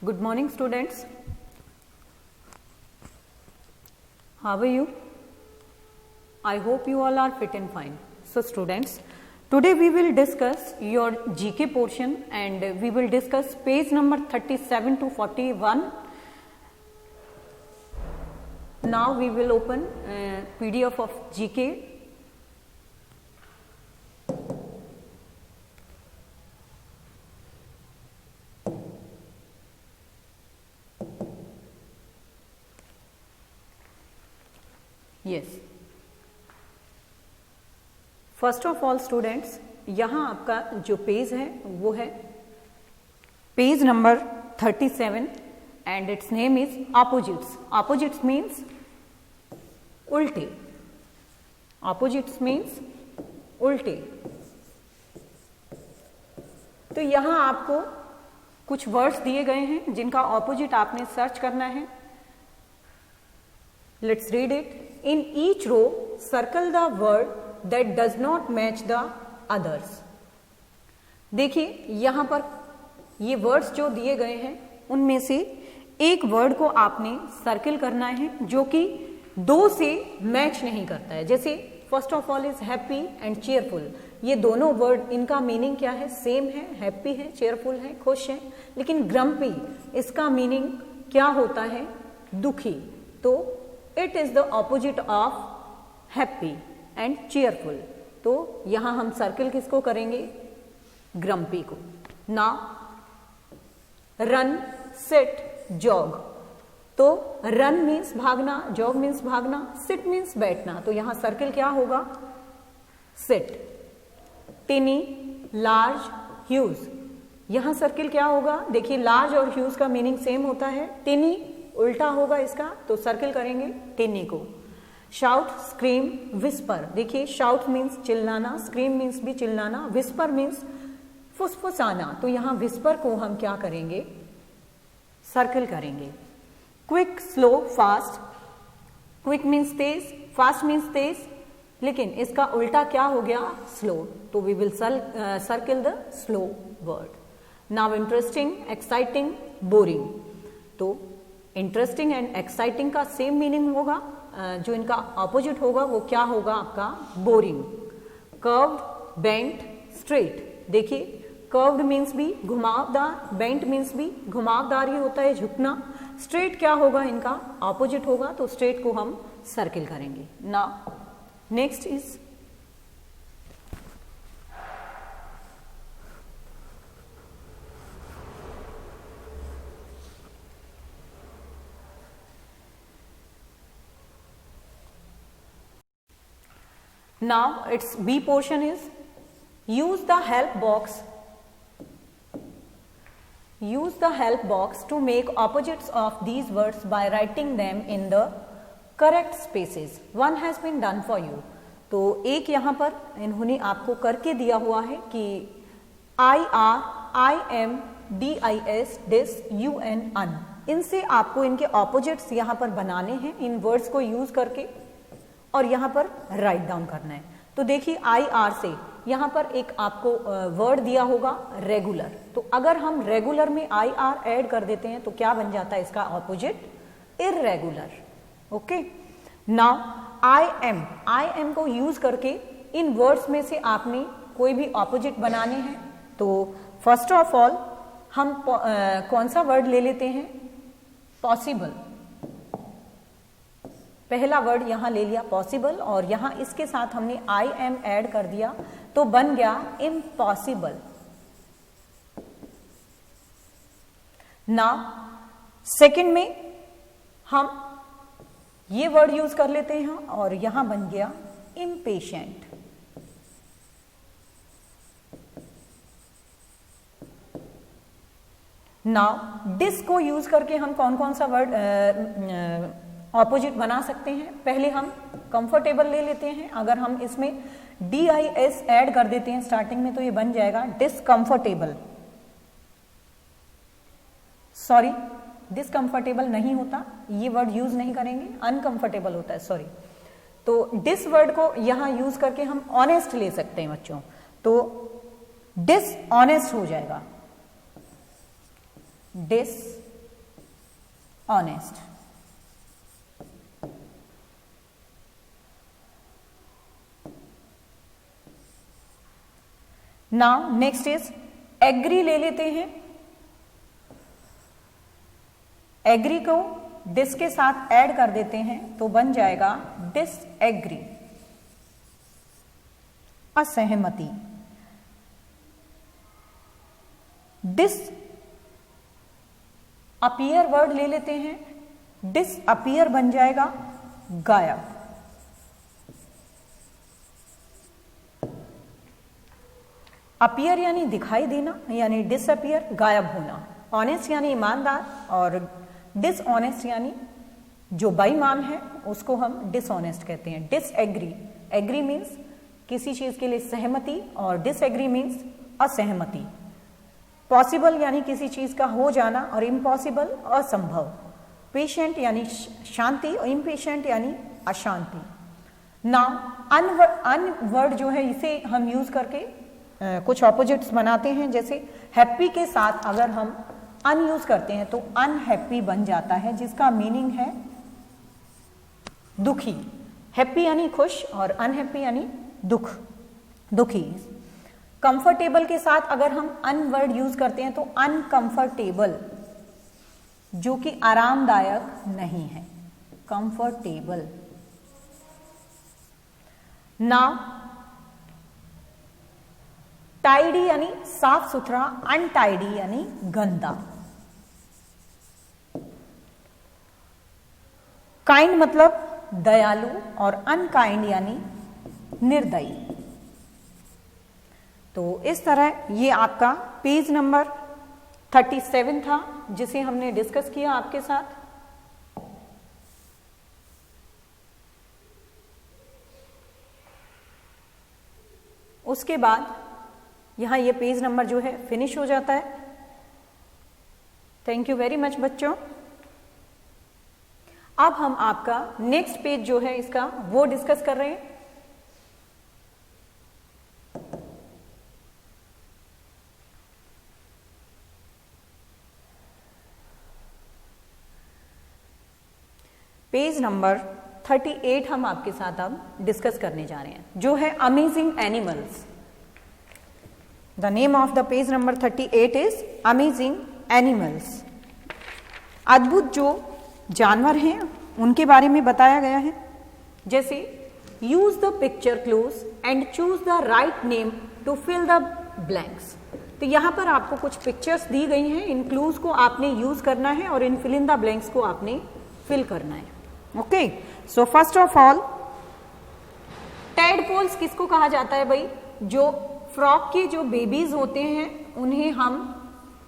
Good morning, students. How are you? I hope you all are fit and fine. So, students, today we will discuss your GK portion and we will discuss page number 37 to 41. Now we will open PDF of GK. Yes. First of all students, यहाँ आपका जो page है वो है page number 37 and it's name is opposites. Opposites means उल्टे. Opposites means उल्टे. तो यहाँ आपको कुछ वर्ड्स दिए गए हैं जिनका ऑपोजिट आपने सर्च करना है. Let's read it. In each row, circle the word that does not match the others. देखिए यहां पर ये वर्ड्स जो दिए गए हैं उनमें से एक वर्ड को आपने सर्किल करना है जो कि दो से मैच नहीं करता है. जैसे first of all is happy and cheerful. ये दोनों वर्ड, इनका मीनिंग क्या है? सेम है. हैप्पी है, चेयरफुल है, खुश है. लेकिन ग्रम्पी, इसका मीनिंग क्या होता है? दुखी. तो it is the opposite of happy and cheerful. तो यहां हम सर्किल किसको करेंगे? ग्रम्पी को. Now run, sit, jog. तो रन मीन्स भागना, जॉग मीन्स भागना, सिट मीन्स बैठना. तो यहां सर्किल क्या होगा? सिट. Tiny, large, huge. यहां सर्किल क्या होगा? देखिए लार्ज और ह्यूज का मीनिंग सेम होता है. टिनी उल्टा होगा इसका, तो सर्किल करेंगे टिनी को. Shout, scream, whisper. देखिए शाउट मीन्स चिल्लाना, स्क्रीम मीन्स भी चिल्लाना, विस्पर मीन्स फुसफुसाना. तो यहां विस्पर को हम क्या करेंगे? सर्किल करेंगे. Quick, slow, fast. Quick means तेज, फास्ट मीन्स तेज, लेकिन इसका उल्टा क्या हो गया? स्लो. तो we will circle the slow word. Now interesting, exciting, boring. तो इंटरेस्टिंग एंड एक्साइटिंग का सेम मीनिंग होगा. जो इनका ऑपोजिट होगा वो क्या होगा? आपका बोरिंग. Curved, bent, straight. देखिए कर्व्ड मीन्स भी घुमावदार, बेंट मीन्स भी घुमावदार ही होता है, झुकना. स्ट्रेट क्या होगा? इनका ऑपोजिट होगा. तो स्ट्रेट को हम सर्किल करेंगे. Now next is now its B portion is use the help box. Use the help box to make opposites of these words by writing them in the correct spaces. One has been done for you. तो एक यहाँ पर इन्होंने आपको करके दिया हुआ है कि IR, IM, DIS, DIS, UN, UN. इनसे आपको इनके ऑपोजिट्स यहाँ पर बनाने हैं इन वर्ड्स को यूज करके और यहां पर राइट डाउन करना है. तो देखिए IR से यहां पर एक आपको वर्ड दिया होगा रेगुलर. तो अगर हम रेगुलर में IR ऐड कर देते हैं तो क्या बन जाता है इसका opposite? Irregular. Okay. Now IM को यूज करके इन वर्ड्स में से आपने कोई भी ऑपोजिट बनाने हैं. तो फर्स्ट ऑफ ऑल हम कौन सा वर्ड ले लेते हैं? पॉसिबल. पहला वर्ड यहां ले लिया पॉसिबल और यहां इसके साथ हमने IM ऐड कर दिया तो बन गया इम्पॉसिबल. नाउ सेकंड में हम ये वर्ड यूज कर लेते हैं और यहां बन गया इम्पेशेंट. नाउ डिस को यूज करके हम कौन कौन सा वर्ड ऑपोजिट बना सकते हैं? पहले हम कंफर्टेबल ले लेते हैं. अगर हम इसमें DIS ऐड कर देते हैं स्टार्टिंग में तो ये बन जाएगा डिसकंफर्टेबल. सॉरी, डिसकंफर्टेबल नहीं होता, ये वर्ड यूज नहीं करेंगे, अनकंफर्टेबल होता है. सॉरी. तो डिस वर्ड को यहां यूज करके हम ऑनेस्ट ले सकते हैं बच्चों. तो डिसऑनेस्ट हो जाएगा. Dishonest. Honest. Now next is agree ले लेते हैं। एग्री को डिस के साथ ऐड कर देते हैं तो बन जाएगा डिसएग्री, असहमति। डिस अपीयर वर्ड ले लेते हैं, डिसअपीयर बन जाएगा गायब। अपीयर यानी दिखाई देना, यानी डिसअपीयर गायब होना। ऑनेस्ट यानी ईमानदार और डिसऑनेस्ट यानी जो बेईमान है उसको हम डिसऑनेस्ट कहते हैं। डिसएग्री, एग्री मीन्स किसी चीज के लिए सहमति और डिसएग्री मीन्स असहमति। पॉसिबल यानी किसी चीज का हो जाना और इम्पॉसिबल असंभव। पेशेंट यानी शांति और इम्पेशेंट यानी अशांति। नाउ अन वर्ड जो है इसे हम यूज करके कुछ ऑपोजिट्स बनाते हैं। जैसे हैप्पी के साथ अगर हम अन यूज करते हैं तो अनहैप्पी बन जाता है, जिसका मीनिंग है दुखी। हैप्पी यानी खुश और अनहैप्पी यानी दुख, दुखी। कंफर्टेबल के साथ अगर हम अन वर्ड यूज करते हैं तो अनकंफर्टेबल, जो कि आरामदायक नहीं है, कंफर्टेबल। नाउ टाइडी यानी साफ सुथरा, अनटाइडी यानी गंदा। काइंड मतलब दयालु और अनकाइंड यानी निर्दयी। तो इस तरह ये आपका पेज नंबर 37 था जिसे हमने डिस्कस किया आपके साथ। उसके बाद यहां ये पेज नंबर जो है फिनिश हो जाता है। थैंक यू वेरी मच बच्चों। अब हम आपका नेक्स्ट पेज जो है इसका वो डिस्कस कर रहे हैं। पेज नंबर 38 हम आपके साथ अब डिस्कस करने जा रहे हैं, जो है amazing animals. The name of the page number 38 is amazing animals. अद्भुत जो जानवर हैं उनके बारे में बताया गया है। जैसे use the picture clues and choose the right name to fill the blanks. तो यहां पर आपको कुछ पिक्चर्स दी गई हैं, इन क्लूज को आपने यूज करना है और इन फिल इन द ब्लैंक्स को आपने फिल करना है। Okay, so first of all tadpoles किसको कहा जाता है भाई? जो फ्रॉग के जो बेबीज होते हैं उन्हें हम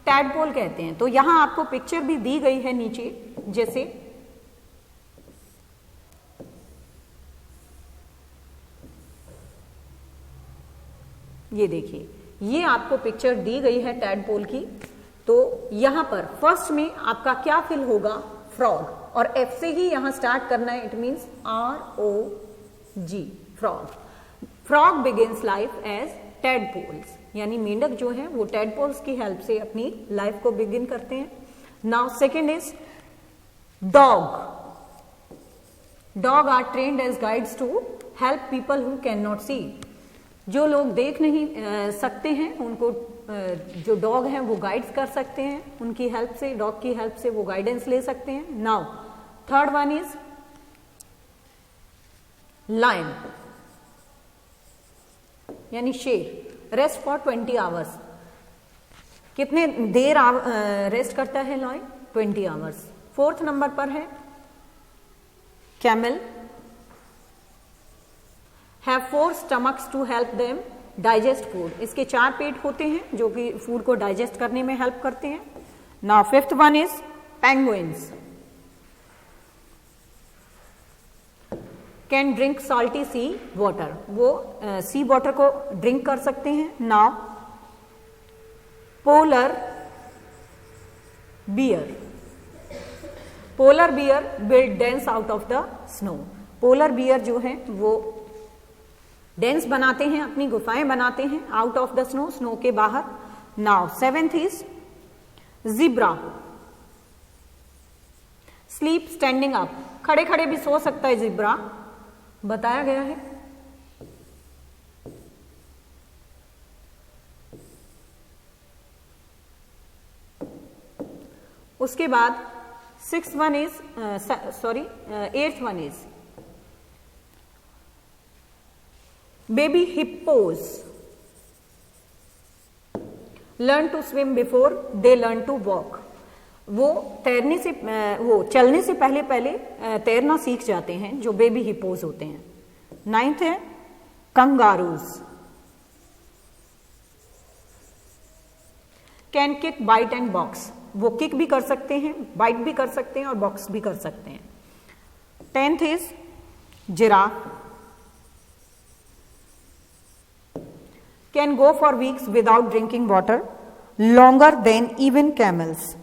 टैडपोल कहते हैं। तो यहां आपको पिक्चर भी दी गई है नीचे, जैसे ये देखिए, ये आपको पिक्चर दी गई है टैडपोल की। तो यहां पर फर्स्ट में आपका क्या फिल होगा? फ्रॉग, और एफ से ही यहां स्टार्ट करना है। It means ROG, frog. Frog begins life as tadpoles, यानी मेंढक जो है वो टैडपोल्स की हेल्प से अपनी लाइफ को बिगिन करते हैं। Now second is dog. Dog are trained as guides to help people who can not see. जो लोग देख नहीं सकते हैं उनको जो डॉग हैं वो गाइड्स कर सकते हैं, उनकी हेल्प से, डॉग की हेल्प से वो गाइडेंस ले सकते हैं। Now third one is lion, यानी शेर। Rest for 20 hours. कितने देर रेस्ट करता है लायन? 20 आवर्स। फोर्थ नंबर पर है camel. Have 4 stomachs to help them digest food. इसके 4 पेट होते हैं जो कि फूड को डाइजेस्ट करने में हेल्प करते हैं। Now fifth one is penguins. Can drink salty sea water. वो सी वाटर को ड्रिंक कर सकते हैं। Now polar bear. Polar bear will dens out of the snow. Polar bear जो है वो डेंस बनाते हैं, अपनी गुफाएं बनाते हैं out of the snow, snow के बाहर। Now seventh is zebra. Sleep standing up, खड़े खड़े भी सो सकता है ज़ेब्रा, बताया गया है। उसके बाद 6th one is 8th one is baby hippos learn to swim before they learn to walk. वो तैरने से वो चलने से पहले तैरना सीख जाते हैं जो बेबी हिप्पोज होते हैं। 9th है kangaroos can kick bite and box, वो किक भी कर सकते हैं, बाइट भी कर सकते हैं और बॉक्स भी कर सकते हैं। 10th is giraffe can go for weeks without drinking water longer than even camels.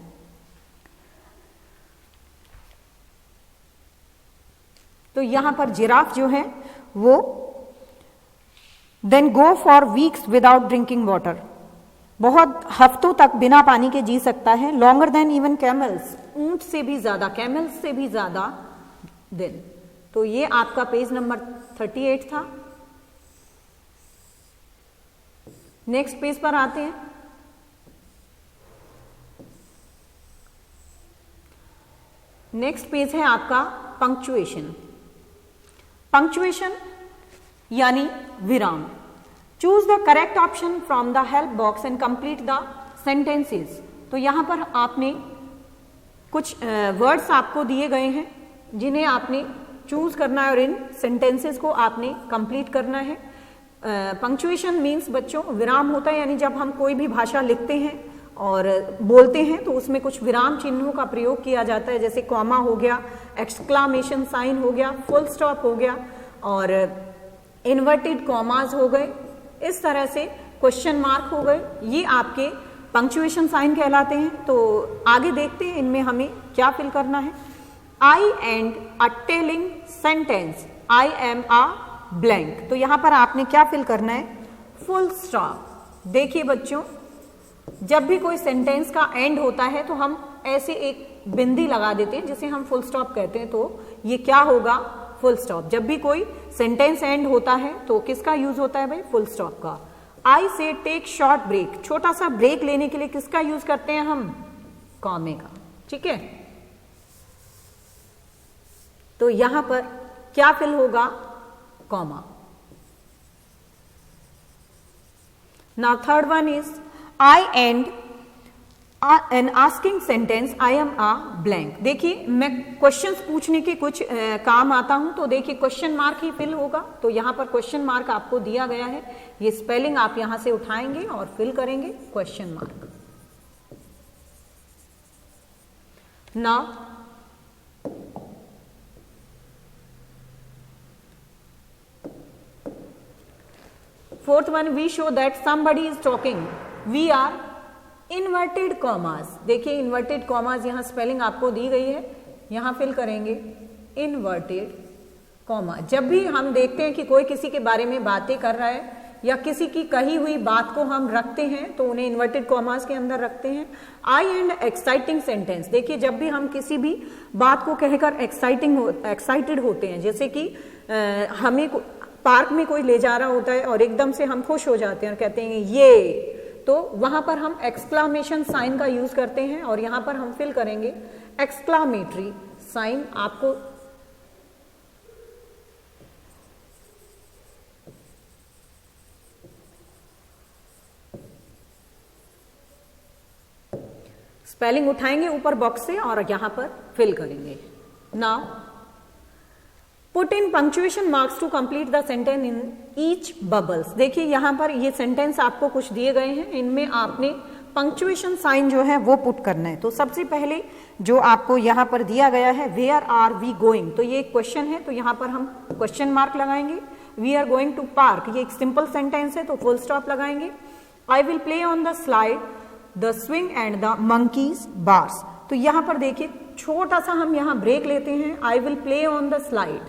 तो यहां पर जिराफ जो है वो then go for weeks without drinking water, बहुत हफ्तों तक बिना पानी के जी सकता है। लॉन्गर देन इवन कैमल्स, ऊंट से भी ज्यादा, कैमल्स से भी ज्यादा दिन। तो ये आपका पेज नंबर 38 था। नेक्स्ट पेज पर आते हैं। नेक्स्ट पेज है आपका पंक्चुएशन। पंक्चुएशन यानी विराम। Choose the correct option from the help box and complete the sentences. तो यहां पर आपने कुछ वर्ड्स आपको दिए गए हैं जिन्हें आपने चूज करना है और इन सेंटेंसेस को आपने कंप्लीट करना है। पंक्चुएशन मीन्स बच्चों विराम होता है, यानी जब हम कोई भी भाषा लिखते हैं और बोलते हैं तो उसमें कुछ विराम चिन्हों का प्रयोग किया जाता है, जैसे कॉमा हो गया, एक्सक्लामेशन साइन हो गया, फुल स्टॉप हो गया और इन्वर्टेड कॉमास हो गए, इस तरह से क्वेश्चन मार्क हो गए, ये आपके पंक्चुएशन साइन कहलाते हैं। तो आगे देखते हैं इनमें हमें क्या फिल करना है। I and a telling sentence I am a blank. तो यहां पर आपने क्या फिल करना है, फुल स्टॉप। देखिए बच्चों, जब भी कोई सेंटेंस का एंड होता है तो हम ऐसे एक बिंदी लगा देते हैं जिसे हम फुल स्टॉप कहते हैं। तो ये क्या होगा, फुल स्टॉप। जब भी कोई सेंटेंस एंड होता है तो किसका यूज होता है भाई, फुल स्टॉप का। आई से टेक शॉर्ट ब्रेक, छोटा सा ब्रेक लेने के लिए किसका यूज करते हैं हम, कॉमे का। ठीक है, तो यहां पर क्या फिल होगा, comma. Now third one is I and an asking sentence I am a blank. देखिए मैं क्वेश्चंस पूछने के कुछ काम आता हूं, तो देखिए क्वेश्चन मार्क ही फिल होगा। तो यहां पर क्वेश्चन मार्क आपको दिया गया है, ये स्पेलिंग आप यहां से उठाएंगे और फिल करेंगे question mark. Now fourth one, we show that somebody is talking, we are inverted commas. देखिए इन्वर्टेड कॉमास यहां स्पेलिंग आपको दी गई है, यहां फिल करेंगे इन्वर्टेड कॉमा। जब भी हम देखते हैं कि कोई किसी के बारे में बातें कर रहा है या किसी की कही हुई बात को हम रखते हैं तो उन्हें इन्वर्टेड कॉमास के अंदर रखते हैं। आई एंड एक्साइटिंग सेंटेंस, देखिए जब भी हम किसी भी बात को कहकर एक्साइटेड होते हैं, जैसे कि हमें पार्क में कोई ले जा रहा होता है और एकदम से हम खुश हो जाते हैं और कहते हैं ये, तो वहां पर हम एक्सक्लामेशन साइन का यूज करते हैं और यहां पर हम फिल करेंगे एक्सक्लामेटरी साइन। आपको स्पेलिंग उठाएंगे ऊपर बॉक्स से और यहां पर फिल करेंगे। Now put in punctuation marks to complete the sentence in each bubbles. देखिए यहां पर ये सेंटेंस आपको कुछ दिए गए हैं, इनमें आपने पंक्चुएशन साइन जो है वो पुट करना है। तो सबसे पहले जो आपको यहां पर दिया गया है, वेयर आर वी गोइंग, तो ये एक क्वेश्चन है, तो यहां पर हम क्वेश्चन मार्क लगाएंगे। We are going to park, ये एक सिंपल सेंटेंस है तो फुल स्टॉप लगाएंगे। I will play on the slide the swing and the monkeys bars. तो यहां पर देखिए छोटा सा हम यहां ब्रेक लेते हैं, आई will play on the slide,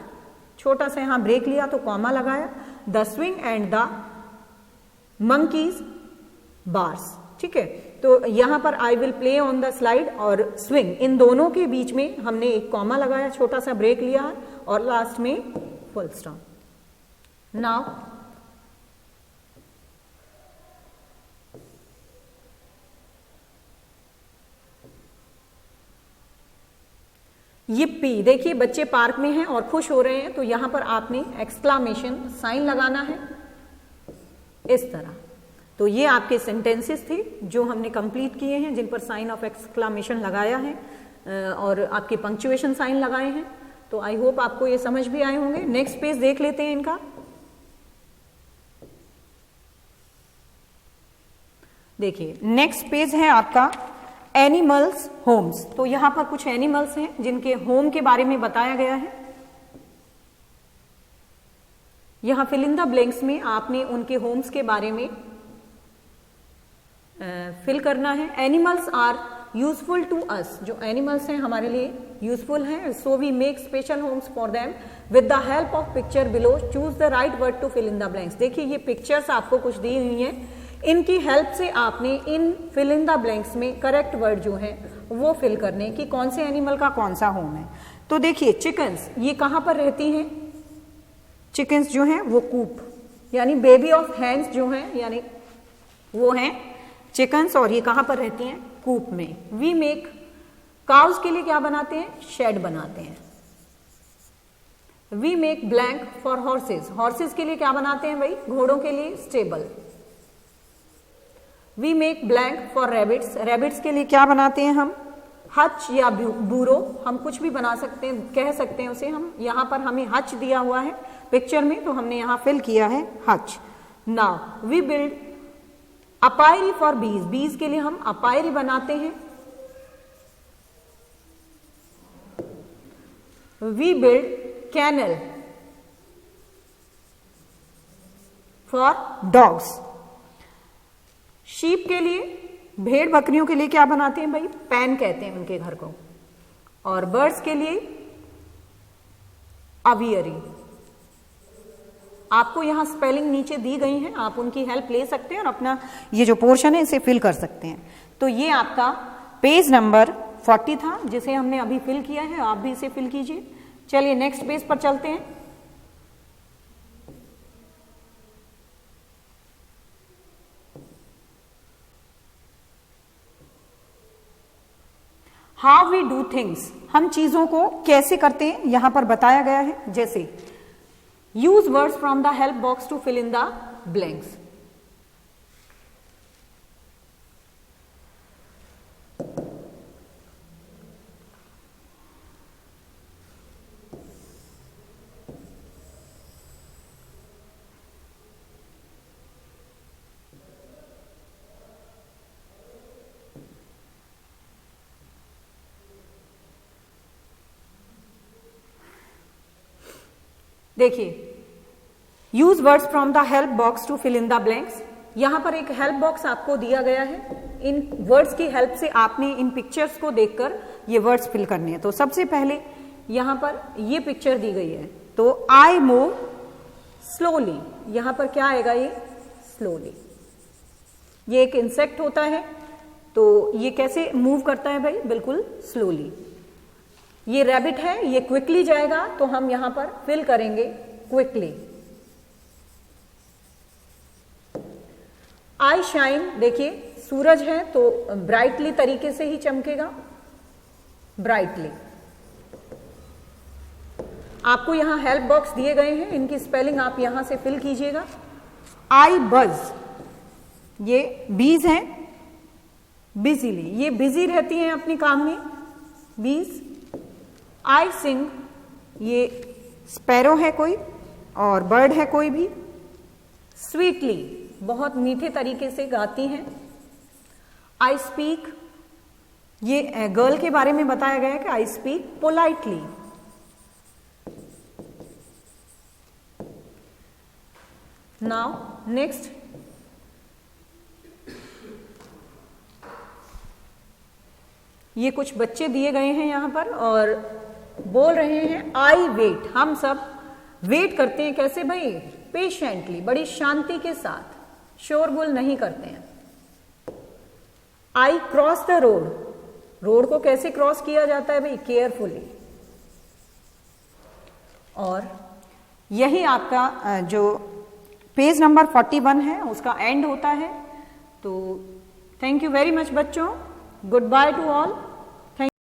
छोटा सा यहां ब्रेक लिया तो कॉमा लगाया, the swing and the monkeys bars. ठीक है, तो यहां पर आई will play on the slide और स्विंग, इन दोनों के बीच में हमने एक कॉमा लगाया, छोटा सा ब्रेक लिया है और लास्ट में फुल स्टॉप. नाउ yippee, देखिए बच्चे पार्क में हैं और खुश हो रहे हैं, तो यहां पर आपने एक्सक्लामेशन साइन लगाना है इस तरह. तो ये आपके सेंटेंसेस थे जो हमने कंप्लीट किए हैं, जिन पर साइन ऑफ एक्सक्लामेशन लगाया है और आपके पंक्चुएशन साइन लगाए हैं. तो आई होप आपको ये समझ भी आए होंगे. नेक्स्ट पेज देख लेते हैं इनका. देखिए नेक्स्ट पेज है आपका एनिमल्स होम्स. तो यहां पर कुछ एनिमल्स हैं जिनके होम के बारे में बताया गया है. यहां फिल इन द ब्लैंक्स में आपने उनके होम्स के बारे में फिल करना है. Animals are useful to us, जो एनिमल्स हैं हमारे लिए यूजफुल हैं, so we make special homes for them with the help of picture below. Choose the right word to fill in the blanks. देखिए ये पिक्चर्स आपको कुछ दी हुई हैं, इनकी हेल्प से आपने इन फिल इन द ब्लैंक्स में करेक्ट वर्ड जो है वो फिल करने की, कौन से एनिमल का कौन सा होम है. तो देखिए चिकन्स, ये कहां पर रहती हैं? चिकन्स जो हैं वो कूप, यानी बेबी ऑफ हैंस जो हैं, यानी वो हैं चिकन्स, और ये कहां पर रहती हैं? कूप में. वी मेक, काउस के लिए क्या बनाते हैं? शेड बनाते हैं. We make blank for horses, horses के लिए क्या बनाते हैं भाई? घोड़ों के लिए stable. We make blank for rabbits, rabbits के लिए क्या बनाते हैं हम? हच या बूरो, हम कुछ भी बना सकते हैं, कह सकते हैं उसे हम. यहां पर हमें हच दिया हुआ है पिक्चर में, तो हमने यहां फिल किया है hutch. Now we build apiary for bees, bees के लिए हम अपायरी बनाते हैं. We build kennel for dogs. Sheep के लिए, भेड़ बकरियों के लिए क्या बनाते हैं भाई? पैन कहते हैं उनके घर को. और बर्ड्स के लिए अवियरी. आपको यहां स्पेलिंग नीचे दी गई है, आप उनकी हेल्प ले सकते हैं और अपना ये जो पोर्शन है इसे फिल कर सकते हैं. तो ये आपका पेज नंबर 40 था जिसे हमने अभी फिल किया है, आप भी इसे फिल कीजिए. चलिए नेक्स्ट पेज पर चलते हैं. हाउ वी डू थिंग्स, हम चीजों को कैसे करते हैं यहां पर बताया गया है. जैसे use words from the help box to fill in the blanks. देखिए use words from the help box to fill in the blanks. यहां पर एक हेल्प बॉक्स आपको दिया गया है, इन वर्ड्स की हेल्प से आपने इन पिक्चर्स को देखकर ये वर्ड्स फिल करने हैं. तो सबसे पहले यहां पर ये पिक्चर दी गई है, तो आई मूव स्लोली, यहां पर क्या आएगा? ये स्लोली. ये एक इंसेक्ट होता है, तो ये कैसे मूव करता है भाई? बिल्कुल स्लोली. ये रैबिट है, ये क्विकली जाएगा, तो हम यहां पर फिल करेंगे क्विकली. आई शाइन, देखिए सूरज है तो ब्राइटली तरीके से ही चमकेगा, ब्राइटली. आपको यहां हेल्प बॉक्स दिए गए हैं, इनकी स्पेलिंग आप यहां से फिल कीजिएगा. आई बज, ये बीज हैं, बिजीली, ये बिजी रहती हैं अपने काम में, बीज. आई सिंग, ये स्पैरो है कोई और बर्ड है कोई भी. स्वीटली, बहुत मीठे तरीके से गाती हैं. आई स्पीक, ये गर्ल के बारे में बताया गया है कि I speak politely. Now next, ये कुछ बच्चे दिए गए हैं यहां पर और बोल रहे हैं आई वेट. हम सब वेट करते हैं, कैसे भाई? पेशेंटली, बड़ी शांति के साथ, शोरगुल नहीं करते हैं. आई क्रॉस द रोड, रोड को कैसे क्रॉस किया जाता है भाई, केयरफुली। और यही आपका जो पेज नंबर 41 है उसका एंड होता है। तो थैंक यू वेरी मच बच्चों, गुड बाय टू ऑल।